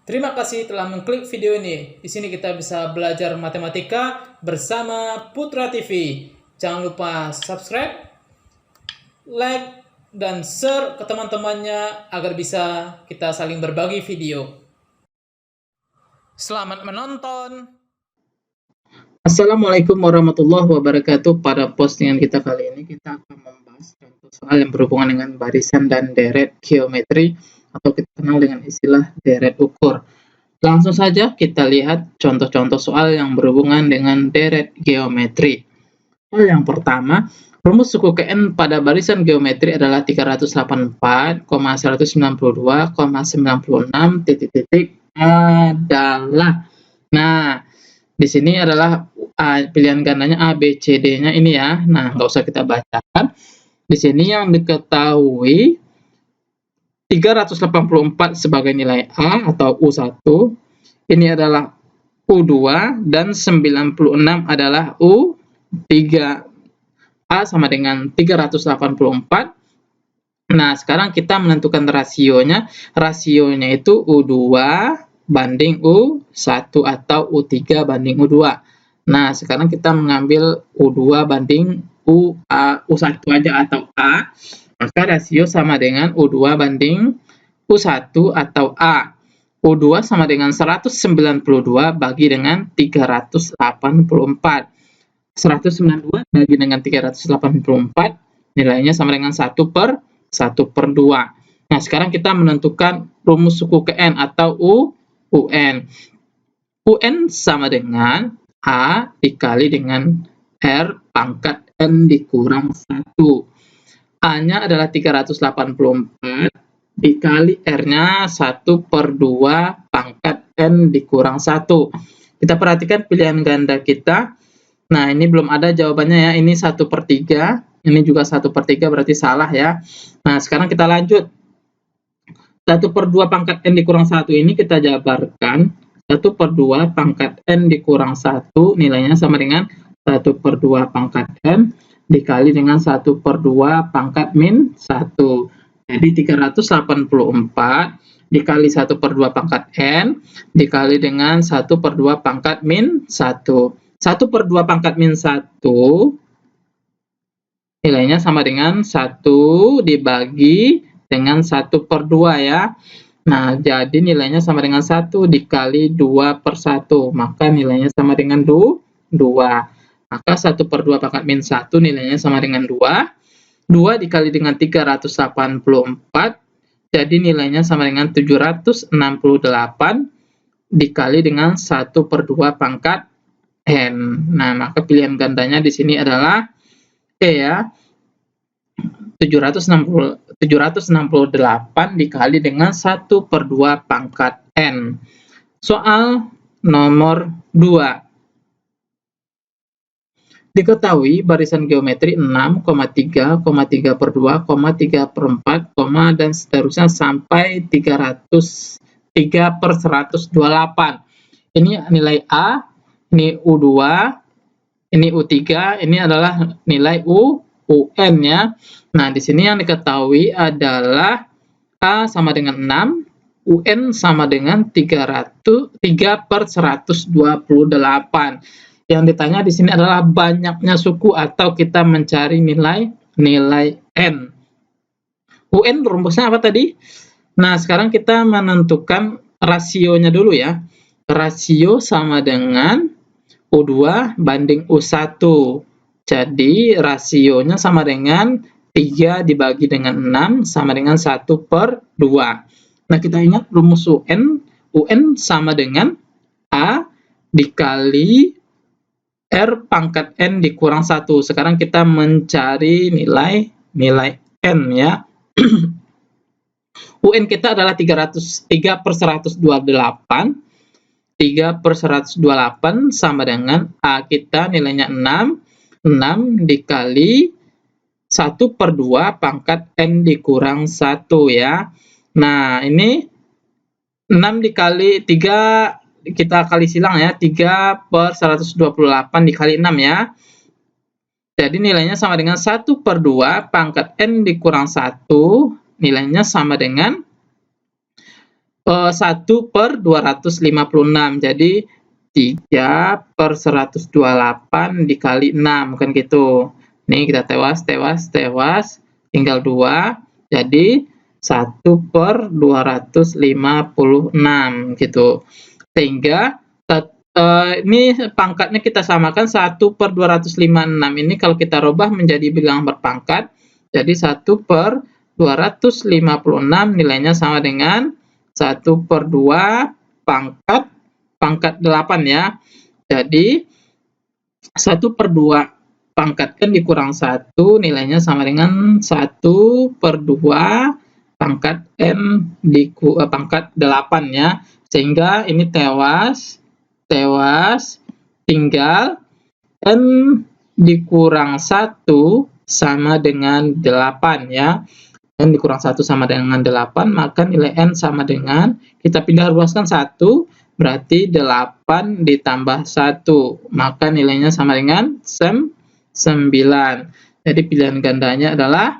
Terima kasih telah mengklik video ini. Di sini kita bisa belajar matematika bersama Putra TV. Jangan lupa subscribe, like, dan share ke teman-temannya agar bisa kita saling berbagi video. Selamat menonton. Assalamualaikum warahmatullahi wabarakatuh. Pada postingan kita kali ini kita akan membahas contoh soal yang berhubungan dengan barisan dan deret geometri atau kita kenal dengan istilah deret ukur. Langsung saja kita lihat contoh-contoh soal yang berhubungan dengan deret geometri. Soal yang pertama, rumus suku Kn pada barisan geometri adalah 384,192,96 adalah. Nah, di sini adalah pilihan gandanya A, B, C, D-nya ini ya. Nah, nggak usah kita bacakan. Di sini yang diketahui 384 sebagai nilai A atau U1. Ini adalah U2 dan 96 adalah U3. A sama dengan 384. Nah, sekarang kita menentukan rasionya. Rasionya itu U2 banding U1 atau U3 banding U2. Nah, sekarang kita mengambil U2 banding U1 aja atau A. Maka rasio sama dengan U2 banding U1 atau A. U2 sama dengan 192 bagi dengan 384. 192 bagi dengan 384, nilainya sama dengan 1/2. Nah, sekarang kita menentukan rumus suku Kn atau UN. UN sama dengan A dikali dengan R pangkat N dikurang 1. A-nya adalah 384 dikali R-nya 1/2 pangkat N dikurang 1. Kita perhatikan pilihan ganda kita. Nah, ini belum ada jawabannya ya. Ini 1/3. Ini juga 1/3 berarti salah ya. Nah, sekarang kita lanjut. 1/2 pangkat N dikurang 1 ini kita jabarkan. 1/2 pangkat N dikurang 1 nilainya sama dengan 1/2 pangkat N dikali dengan 1/2 pangkat min 1. Jadi 384 dikali 1/2 pangkat N dikali dengan 1/2 pangkat min 1. 1/2 pangkat min 1 nilainya sama dengan 1 dibagi dengan 1/2 ya. Nah, jadi nilainya sama dengan 1 dikali 2/1. Maka nilainya sama dengan 2. Maka 1/2 pangkat min 1 nilainya sama dengan 2. 2 dikali dengan 384, jadi nilainya sama dengan 768 dikali dengan 1/2 pangkat N. Nah, maka pilihan gandanya di sini adalah E ya. 768 dikali dengan 1/2 pangkat N. Soal nomor 2. Diketahui barisan geometri 6, 3, 3/2, 3/4, dan seterusnya sampai 3/128. Ini nilai A, ini U2, ini U3, ini adalah nilai UN ya. Nah, di sini yang diketahui adalah A sama dengan 6, UN sama dengan 3/128. Yang ditanya di sini adalah banyaknya suku atau kita mencari nilai N. UN rumusnya apa tadi? Nah, sekarang kita menentukan rasionya dulu ya. Rasio sama dengan U2 banding U1. Jadi, rasionya sama dengan 3 dibagi dengan 6 sama dengan 1/2. Nah, kita ingat rumus UN. UN sama dengan A dikali R pangkat N dikurang 1. Sekarang kita mencari nilai N ya. UN kita adalah 3/128. 3/128 sama dengan A kita nilainya 6. 6 dikali 1/2 pangkat N dikurang 1 ya. Nah, ini 6 dikali 3 kita kali silang ya, 3/128 dikali 6 ya. Jadi nilainya sama dengan 1/2 pangkat N dikurang 1, nilainya sama dengan 1 per 256. Jadi 3 per 128 dikali 6, kan gitu. Nih kita tewas, tinggal 2. Jadi 1 per 256 gitu. Sehingga ini pangkatnya kita samakan 1 per 256. Ini kalau kita rubah menjadi bilangan berpangkat, jadi 1 per 256 nilainya sama dengan 1 per 2 pangkat 8 ya. Jadi 1 per 2 pangkat n dikurang 1 nilainya sama dengan 1 per 2 pangkat n pangkat 8 ya. Sehingga ini tewas, tinggal n dikurang 1 sama dengan 8 ya. N dikurang 1 sama dengan 8, maka nilai N sama dengan, kita pindah ruaskan 1, berarti 8 ditambah 1, maka nilainya sama dengan 9. Jadi pilihan gandanya adalah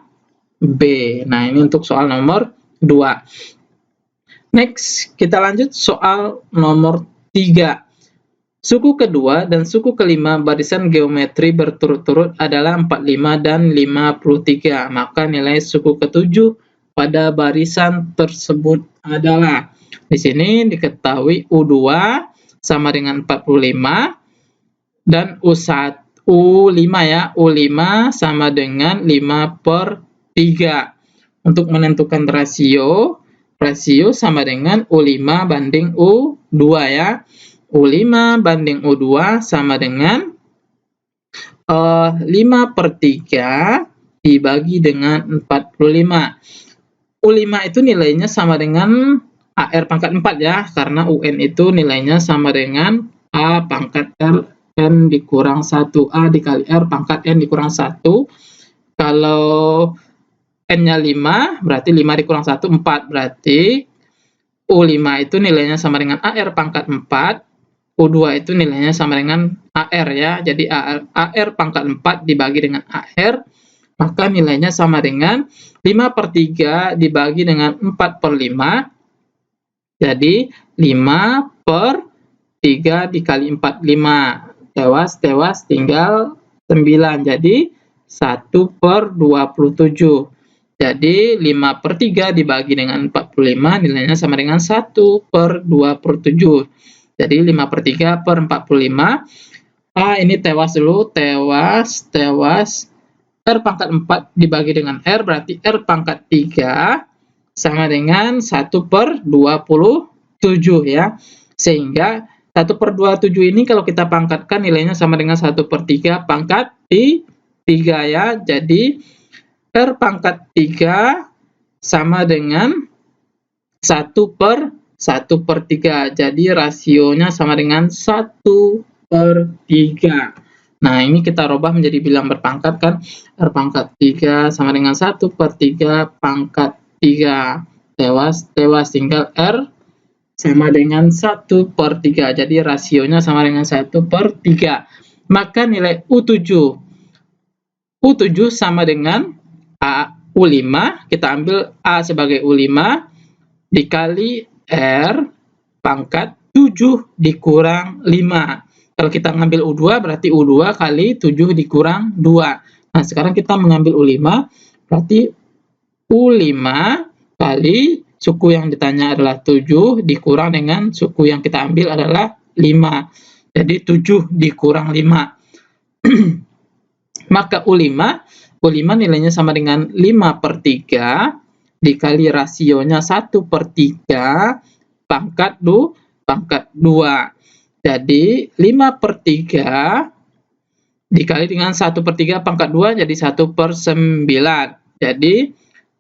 B. Nah, ini untuk soal nomor 2. Next, kita lanjut soal nomor 3. Suku kedua dan suku kelima barisan geometri berturut-turut adalah 45 dan 53. Maka nilai suku ketujuh pada barisan tersebut adalah, di sini diketahui U2 sama dengan 45 dan U5 ya, U5 sama dengan 5 per 3. Untuk menentukan rasio sama dengan U5 banding U2 ya. U5 banding U2 sama dengan 5 per 3 dibagi dengan 45. U5 itu nilainya sama dengan AR pangkat 4 ya, karena UN itu nilainya sama dengan A pangkat R N dikurang 1A dikali R pangkat N dikurang 1. Kalau N-nya 5, berarti 5 dikurang 1, 4. Berarti U5 itu nilainya sama dengan AR pangkat 4. U2 itu nilainya sama dengan AR ya. Jadi AR pangkat 4 dibagi dengan AR, maka nilainya sama dengan 5 per 3 dibagi dengan 4 per 5. Jadi 5 per 3 dikali 4, 5. Tewas, tinggal 9. Jadi 1 per 27. Jadi 5 per 3 dibagi dengan 45 nilainya sama dengan 1 per 27. Jadi 5 per 3 per 45. Ini tewas dulu. Tewas. R pangkat 4 dibagi dengan R, berarti R pangkat 3 sama dengan 1 per 27 ya. Sehingga 1 per 27 ini kalau kita pangkatkan nilainya sama dengan 1 per 3 pangkat 3 ya. Jadi R pangkat 3 sama dengan 1 per 3. Jadi rasionya sama dengan 1 per 3. Nah, ini kita rubah menjadi bilangan berpangkat kan. R pangkat 3 sama dengan 1 per 3 pangkat 3. Tewas, tinggal R sama dengan 1 per 3. Jadi rasionya sama dengan 1 per 3. Maka nilai U7 sama dengan U5. Kita ambil A sebagai U5 dikali R pangkat 7 dikurang 5. Kalau kita ngambil U2 berarti U2 kali 7 dikurang 2. Nah, sekarang kita mengambil U5, berarti U5 kali suku yang ditanya adalah 7 dikurang dengan suku yang kita ambil adalah 5. Jadi 7 dikurang 5. Maka U5 nilainya sama dengan 5 per 3 dikali rasionya 1 per 3 pangkat 2. Jadi 5 per 3 dikali dengan 1 per 3 pangkat 2 jadi 1 per 9. Jadi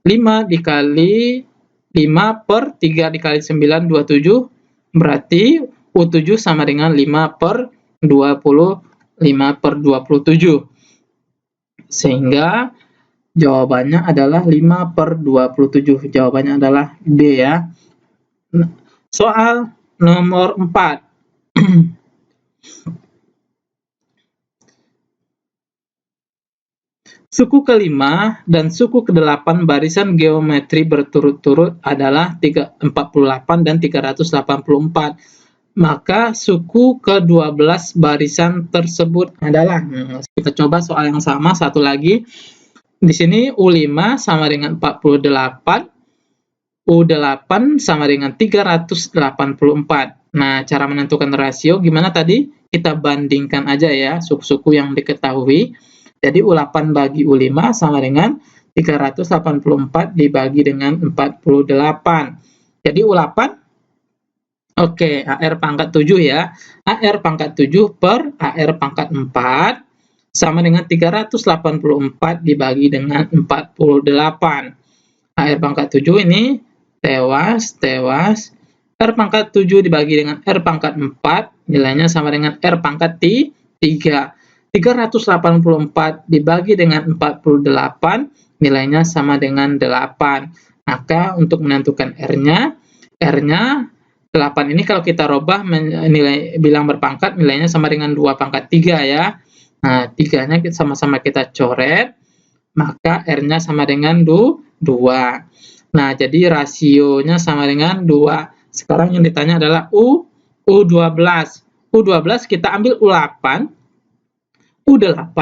5 dikali 5 per 3 dikali 9, 27. Berarti U7 sama dengan 5 per 20, 5 per 27. Sehingga jawabannya adalah 5 per 27. Jawabannya adalah D ya. Soal nomor 4. Suku ke-5 dan suku ke-8 barisan geometri berturut-turut adalah 48 dan 384. Maka suku ke-12 barisan tersebut adalah, kita coba soal yang sama satu lagi. Di sini U5 sama dengan 48, U8 sama dengan 384. Nah, cara menentukan rasio gimana tadi? Kita bandingkan aja ya suku-suku yang diketahui. Jadi U8 bagi U5 sama dengan 384 dibagi dengan 48. Jadi U8, oke, AR pangkat 7 ya. AR pangkat 7 per AR pangkat 4 sama dengan 384 dibagi dengan 48. AR pangkat 7 ini tewas. R pangkat 7 dibagi dengan R pangkat 4, nilainya sama dengan R pangkat 3. 384 dibagi dengan 48, nilainya sama dengan 8. Maka untuk menentukan R-nya 8 ini kalau kita rubah nilai bilang berpangkat, nilainya sama dengan 2 pangkat 3 ya. Nah, 3-nya sama-sama kita coret, maka R-nya sama dengan 2. Nah, jadi rasionya sama dengan 2. Sekarang yang ditanya adalah U12. U12 kita ambil U8. U8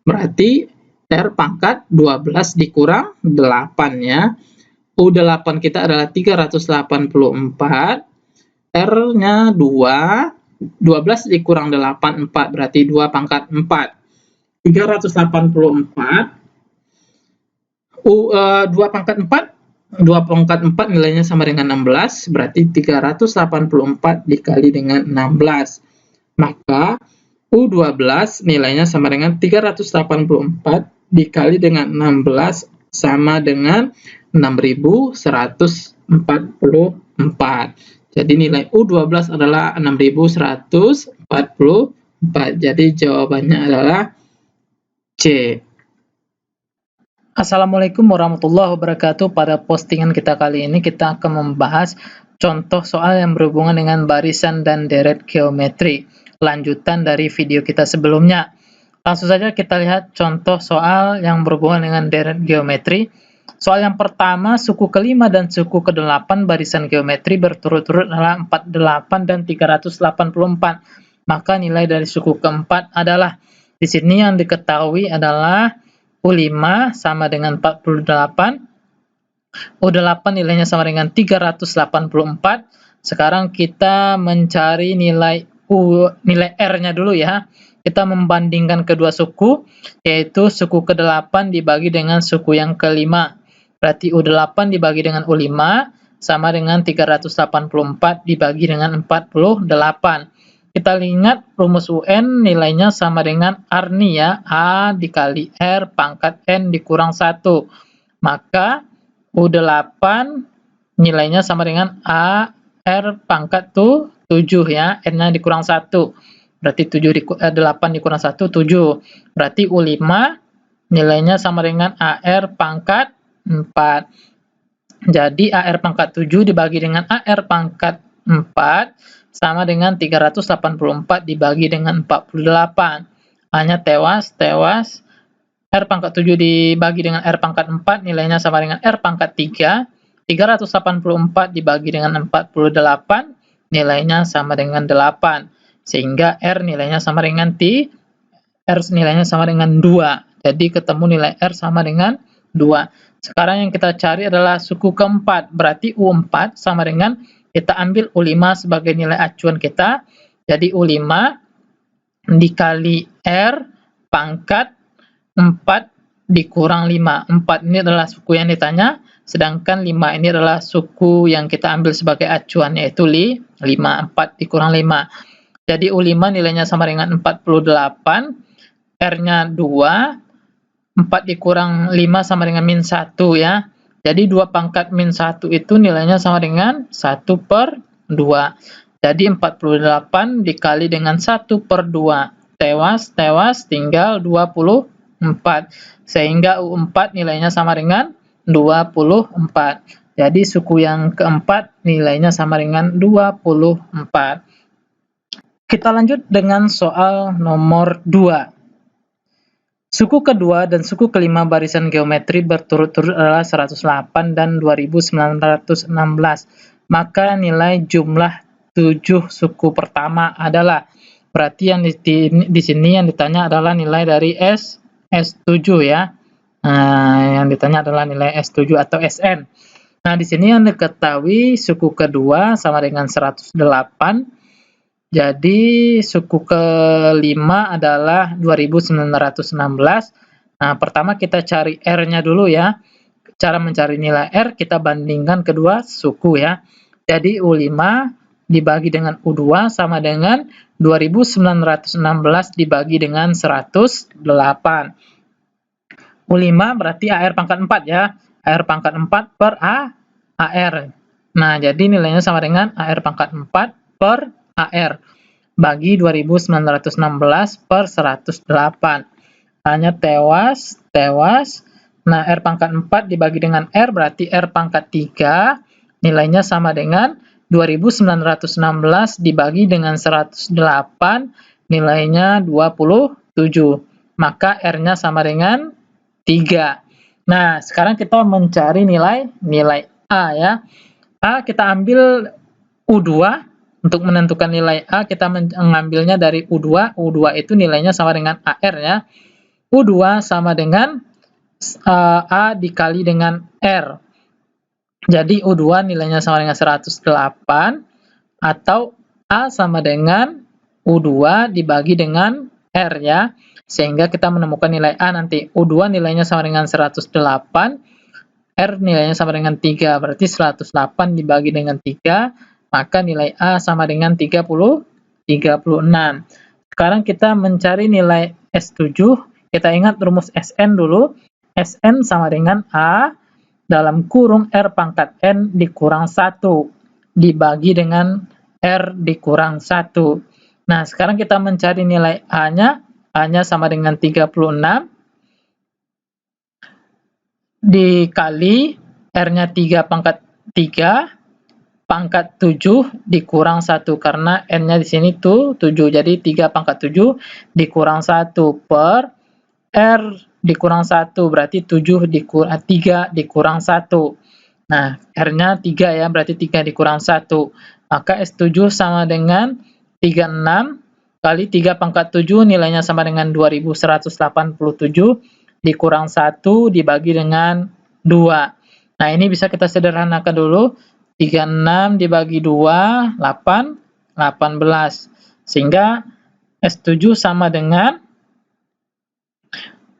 berarti R pangkat 12 dikurang 8 ya. U8 kita adalah 384. R-nya 2. 12 dikurang 8, 4. Berarti 2 pangkat 4. 384. 2 pangkat 4. 2 pangkat 4 nilainya sama dengan 16. Berarti 384 dikali dengan 16. Maka U12 nilainya sama dengan 384 dikali dengan 16 sama dengan 6144. Jadi nilai U12 adalah 6144. Jadi jawabannya adalah C. Assalamualaikum warahmatullahi wabarakatuh. Pada postingan kita kali ini kita akan membahas contoh soal yang berhubungan dengan barisan dan deret geometri. Lanjutan dari video kita sebelumnya. Langsung saja kita lihat contoh soal yang berhubungan dengan deret geometri. Soal yang pertama, suku ke-5 dan suku ke-8 barisan geometri berturut-turut adalah 48 dan 384. Maka nilai dari suku ke-4 adalah, di sini yang diketahui adalah U5 sama dengan 48. U8 nilainya sama dengan 384. Sekarang kita mencari nilai R-nya dulu ya. Kita membandingkan kedua suku, yaitu suku ke-8 dibagi dengan suku yang ke-5. Berarti U8 dibagi dengan U5 sama dengan 384 dibagi dengan 48. Kita ingat rumus UN nilainya sama dengan R nih ya, A dikali R pangkat N dikurang 1. Maka U8 nilainya sama dengan A R pangkat 7 ya, N-nya dikurang 1. Berarti 8 dikurang 1, 7. Berarti U5 nilainya sama dengan AR pangkat 4. Jadi AR pangkat 7 dibagi dengan AR pangkat 4 sama dengan 384 dibagi dengan 48. Hanya tewas. R pangkat 7 dibagi dengan R pangkat 4 nilainya sama dengan R pangkat 3. 384 dibagi dengan 48 nilainya sama dengan 8. Sehingga R nilainya sama dengan 2. Jadi ketemu nilai R sama dengan 2. Sekarang yang kita cari adalah suku keempat. Berarti U4 sama dengan, kita ambil U5 sebagai nilai acuan kita. Jadi U5 dikali R pangkat 4 dikurang 5. 4 ini adalah suku yang ditanya. Sedangkan 5 ini adalah suku yang kita ambil sebagai acuan, yaitu 5. 4 dikurang 5. Jadi U5 nilainya sama dengan 48. R-nya 2. 4 dikurang 5 sama dengan min 1 ya. Jadi 2 pangkat min 1 itu nilainya sama dengan 1/2. Jadi 48 dikali dengan 1/2. Tewas, tinggal 24. Sehingga U4 nilainya sama dengan 24. Jadi suku yang keempat nilainya sama dengan 24. Kita lanjut dengan soal nomor 2. Suku kedua dan suku kelima barisan geometri berturut-turut adalah 108 dan 2916. Maka nilai jumlah 7 suku pertama adalah, berarti yang di sini yang ditanya adalah nilai dari S7 ya. Nah, yang ditanya adalah nilai S7 atau SN. Nah, di sini yang diketahui suku kedua sama dengan 108. Jadi suku kelima adalah 2916. Nah, pertama kita cari R-nya dulu ya. Cara mencari nilai R kita bandingkan kedua suku ya. Jadi U5 dibagi dengan U2 sama dengan 2916 dibagi dengan 108. U5 berarti AR pangkat 4 ya. AR pangkat 4 per AR. Nah, jadi nilainya sama dengan AR pangkat 4 per AR bagi 2916 per 108. Hanya tewas. Nah, R pangkat 4 dibagi dengan R berarti R pangkat 3 nilainya sama dengan 2916 dibagi dengan 108 nilainya 27. Maka R-nya sama dengan 3. Nah, sekarang kita mencari nilai A ya. A kita ambil U2. Untuk menentukan nilai A, kita mengambilnya dari U2. U2 itu nilainya sama dengan AR ya. U2 sama dengan A dikali dengan R. Jadi U2 nilainya sama dengan 108 atau A sama dengan U2 dibagi dengan R ya. Sehingga kita menemukan nilai A nanti. U2 nilainya sama dengan 108, R nilainya sama dengan 3. Berarti 108 dibagi dengan 3. Maka nilai A sama dengan 36. Sekarang kita mencari nilai S7. Kita ingat rumus SN dulu. SN sama dengan A dalam kurung R pangkat N dikurang 1 dibagi dengan R dikurang 1. Nah, sekarang kita mencari nilai A-nya. A-nya sama dengan 36 dikali R-nya 3 pangkat 3 pangkat 7 dikurang 1 karena N-nya di sini tuh 7. Jadi 3 pangkat 7 dikurang 1 per R dikurang 1 berarti 3 dikurang 1. Nah, R-nya 3 ya, berarti 3 dikurang 1. Maka S7 sama dengan 36 kali 3 pangkat 7 nilainya sama dengan 2187 dikurang 1 dibagi dengan 2. Nah, ini bisa kita sederhanakan dulu. 36 dibagi 2, 18. Sehingga S7 sama dengan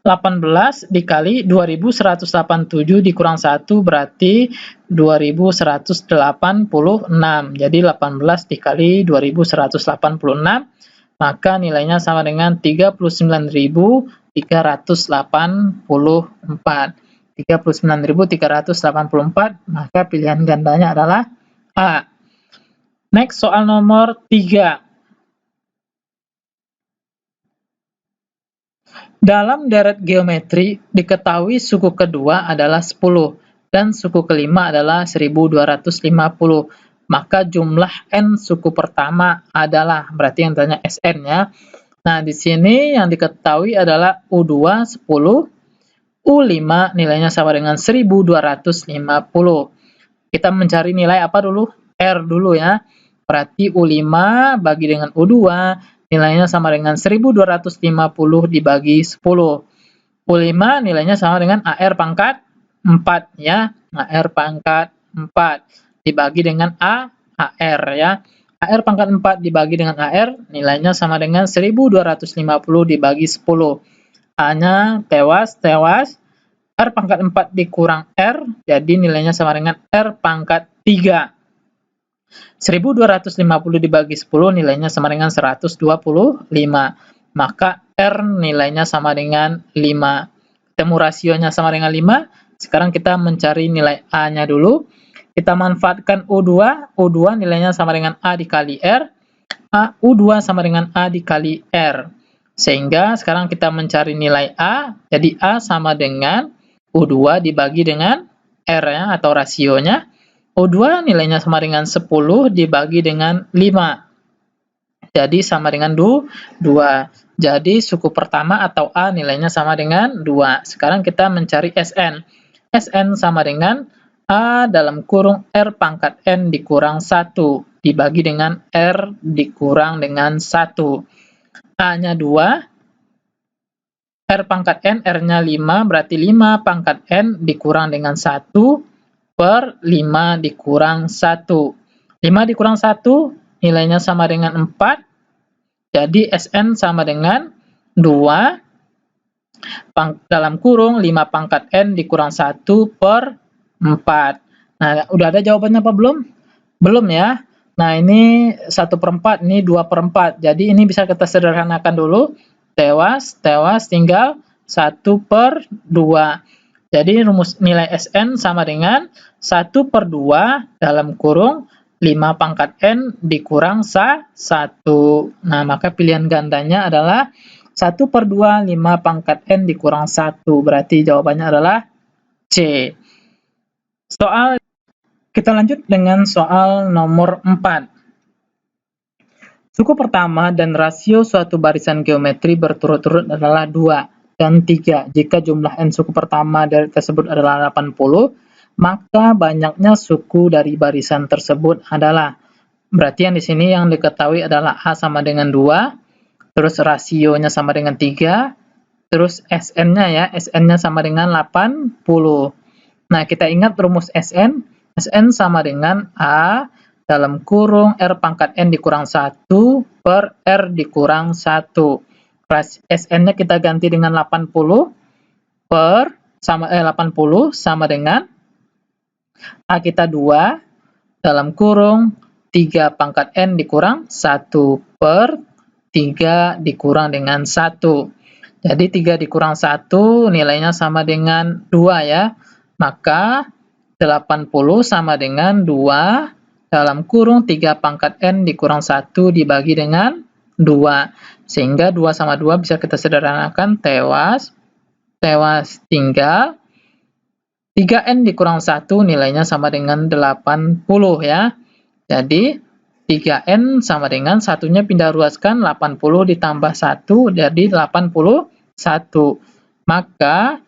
18 dikali 2187 dikurang 1 berarti 2186. Jadi 18 dikali 2186 maka nilainya sama dengan 39.384. 39.384, maka pilihan gandanya adalah A. Next, soal nomor 3. Dalam deret geometri, diketahui suku kedua adalah 10 dan suku kelima adalah 1250. Maka jumlah N suku pertama adalah, berarti yang tanya SN ya. Nah, di sini yang diketahui adalah U2 10, U5 nilainya sama dengan 1250. Kita mencari nilai apa dulu? R dulu ya. Berarti U5 bagi dengan U2 nilainya sama dengan 1250 dibagi 10. U5 nilainya sama dengan AR pangkat 4 ya. AR pangkat 4 dibagi dengan AR ya. AR pangkat 4 dibagi dengan AR nilainya sama dengan 1250 dibagi 10. A-nya tewas. R pangkat 4 dikurang R, jadi nilainya sama dengan R pangkat 3. 1250 dibagi 10 nilainya sama dengan 125. Maka R nilainya sama dengan 5. Ketemu rasionya sama dengan 5. Sekarang kita mencari nilai A-nya dulu. Kita manfaatkan U2. U2 nilainya sama dengan A dikali R. U2 sama dengan A dikali R. Sehingga sekarang kita mencari nilai A. Jadi A sama dengan U2 dibagi dengan R ya, atau rasionya. U2 nilainya sama dengan 10 dibagi dengan 5. Jadi sama dengan 2. Jadi suku pertama atau A nilainya sama dengan 2. Sekarang kita mencari Sn. Sn sama dengan A dalam kurung R pangkat N dikurang 1 dibagi dengan R dikurang dengan 1. A-nya 2, R pangkat N, R-nya 5, berarti 5 pangkat N dikurang dengan 1 per 5 dikurang 1. 5 dikurang 1, nilainya sama dengan 4. Jadi Sn sama dengan 2 dalam kurung 5 pangkat N dikurang 1 per 4. Nah, udah ada jawabannya apa belum? Belum ya. Nah, ini 1/4, ini 2/4. Jadi ini bisa kita sederhanakan dulu. Tewas tinggal 1/2. Jadi rumus nilai Sn sama dengan 1/2 dalam kurung 5 pangkat N dikurang 1. Nah, maka pilihan gandanya adalah 1/2 5 pangkat N dikurang 1. Berarti jawabannya adalah C. Kita lanjut dengan soal nomor 4. Suku pertama dan rasio suatu barisan geometri berturut-turut adalah 2 dan 3. Jika jumlah N suku pertama dari tersebut adalah 80, maka banyaknya suku dari barisan tersebut adalah. Berarti yang di sini yang diketahui adalah A sama dengan 2, terus rasionya sama dengan 3, terus Sn-nya ya, Sn-nya sama dengan 80. Nah, kita ingat rumus Sn. Sn sama dengan A dalam kurung R pangkat N dikurang 1 per R dikurang 1. Sn-nya kita ganti dengan 80 sama dengan A kita 2 dalam kurung 3 pangkat N dikurang 1 per 3 dikurang dengan 1. Jadi 3 dikurang 1 nilainya sama dengan 2 ya. Maka 80 sama dengan 2 dalam kurung 3 pangkat N dikurang 1 dibagi dengan 2. Sehingga 2 sama 2 bisa kita sederhanakan, tewas tinggal 3N dikurang 1 nilainya sama dengan 80 ya. Jadi 3N sama dengan satunya pindah ruaskan, 80 ditambah 1 jadi 81. Maka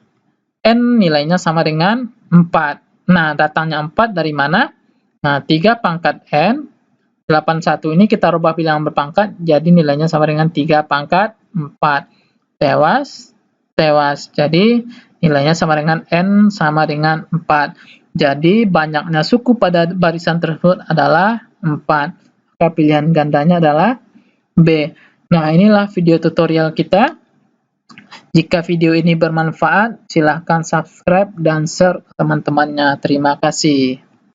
N nilainya sama dengan 4. Nah, datangnya 4 dari mana? Nah, 3 pangkat N, 81 ini kita rubah bilangan berpangkat, jadi nilainya sama dengan 3 pangkat 4. Tewas. Jadi, nilainya sama dengan N sama dengan 4. Jadi, banyaknya suku pada barisan tersebut adalah 4. Maka pilihan gandanya adalah B. Nah, inilah video tutorial kita. Jika video ini bermanfaat, silahkan subscribe dan share ke teman-temannya. Terima kasih.